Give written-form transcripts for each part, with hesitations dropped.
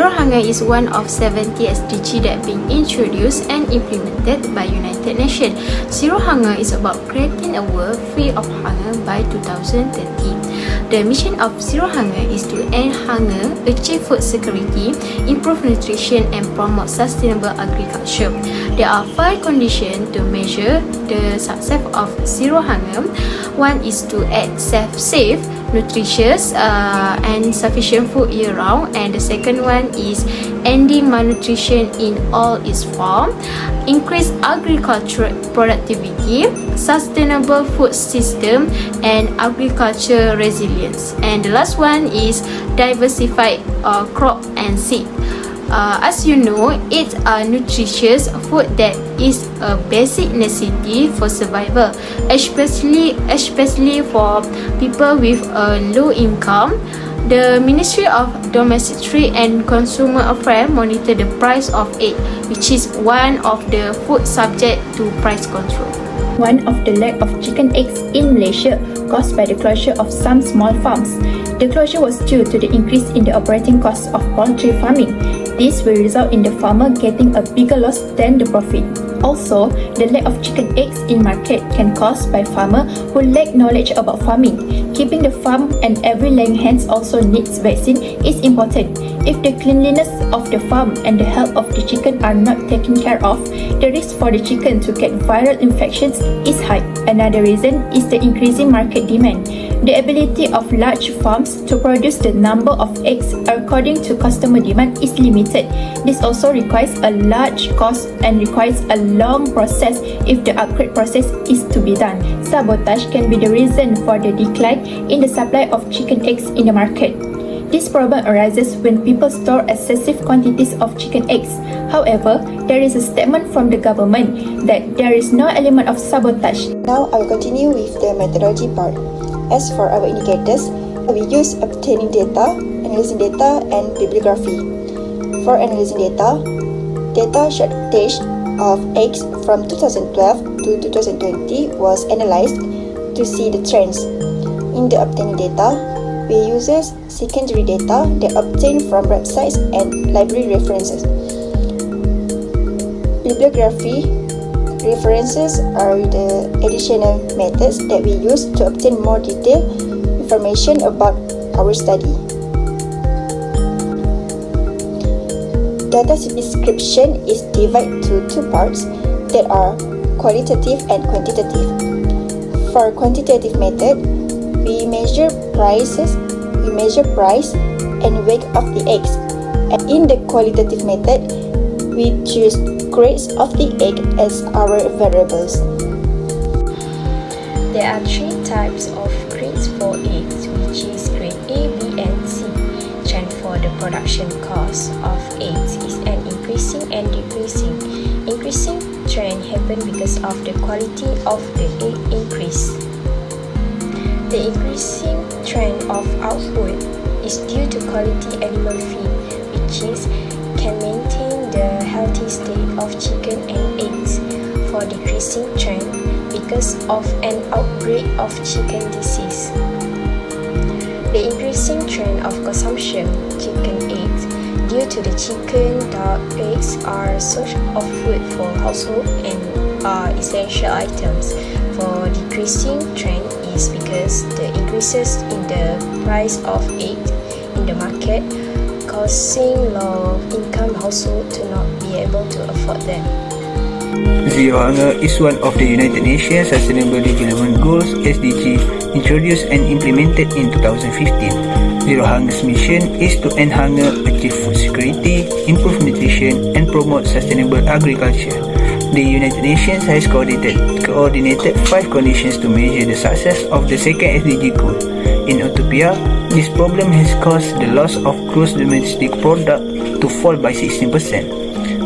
Zero hunger is one of 70 SDG that being introduced and implemented by United Nations. Zero hunger is about creating a world free of hunger by 2030. The mission of Zero Hunger is to end hunger, achieve food security, improve nutrition and promote sustainable agriculture. There are 5 conditions to measure the success of Zero Hunger. One is to add safe, nutritious and sufficient food year round, and the second one is ending malnutrition in all its form, increase agricultural productivity, sustainable food system and agriculture resilience, and the last one is diversified crop and seed. As you know, it's a nutritious food that is a basic necessity for survival, especially for people with a low income. The Ministry of Domestic Trade and Consumer Affairs monitor the price of egg, which is one of the food subject to price control. One of the lack of chicken eggs in Malaysia caused by the closure of some small farms. The closure was due to the increase in the operating costs of poultry farming. This will result in the farmer getting a bigger loss than the profit. Also, the lack of chicken eggs in market can caused by farmer who lack knowledge about farming. Keeping the farm and every laying hens also needs vaccine is important. If the cleanliness of the farm and the health of the chicken are not taken care of, the risk for the chicken to get viral infections is high. Another reason is the increasing market demand. The ability of large farms to produce the number of eggs according to customer demand is limited. This also requires a large cost and requires a long process if the upgrade process is to be done. Sabotage can be the reason for the decline in the supply of chicken eggs in the market. This problem arises when people store excessive quantities of chicken eggs. However, there is a statement from the government that there is no element of sabotage. Now I will continue with the methodology part. As for our indicators, we use obtaining data, analyzing data, and bibliography. For analyzing data, shortage of eggs from 2012 to 2020 was analyzed to see the trends. In the obtaining data, we use secondary data that obtained from websites and library references. Bibliography references are the additional methods that we use to obtain more detailed information about our study. Data description is divided to 2 parts that are qualitative and quantitative. For quantitative method, we measure price and weight of the eggs. And in the qualitative method, we choose grades of the egg as our variables. There are 3 types of grades for eggs, which is grade A, B and C. Trend for the production cost of eggs is an increasing and decreasing. Increasing trend happen because of the quality of the egg increase. The increasing trend of output is due to quality animal feed, which can maintain the healthy state of chicken and eggs. For decreasing trend because of an outbreak of chicken disease. The increasing trend of consumption chicken eggs due to the chicken, duck, eggs are a source of food for household and are essential items. For decreasing trend is because the increases in the price of eggs in the market causing low-income households to not be able to afford them. Zero hunger is one of the United Nations Sustainable Development Goals (SDG) introduced and implemented in 2015. Zero hunger's mission is to end hunger, achieve food security, improve nutrition, and promote sustainable agriculture. The United Nations has coordinated 5 conditions to measure the success of the second SDG goal. In Ethiopia, this problem has caused the loss of gross domestic product to fall by 16%.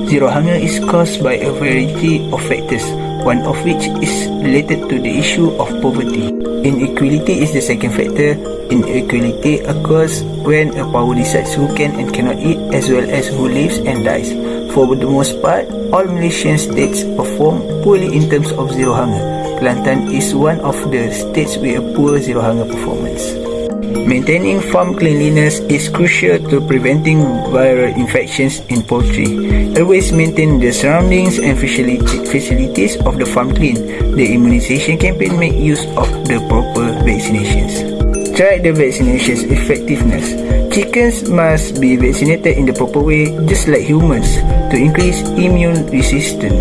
Zero hunger is caused by a variety of factors, one of which is related to the issue of poverty. Inequality is the second factor. Inequality occurs when a power decides who can and cannot eat, as well as who lives and dies. For the most part, all Malaysian states perform poorly in terms of zero hunger. Kelantan is one of the states with a poor zero hunger performance. Maintaining farm cleanliness is crucial to preventing viral infections in poultry. Always maintain the surroundings and facilities of the farm clean. The immunization campaign make use of the proper vaccinations. Track the vaccination's effectiveness. Chickens must be vaccinated in the proper way, just like humans, to increase immune resistance.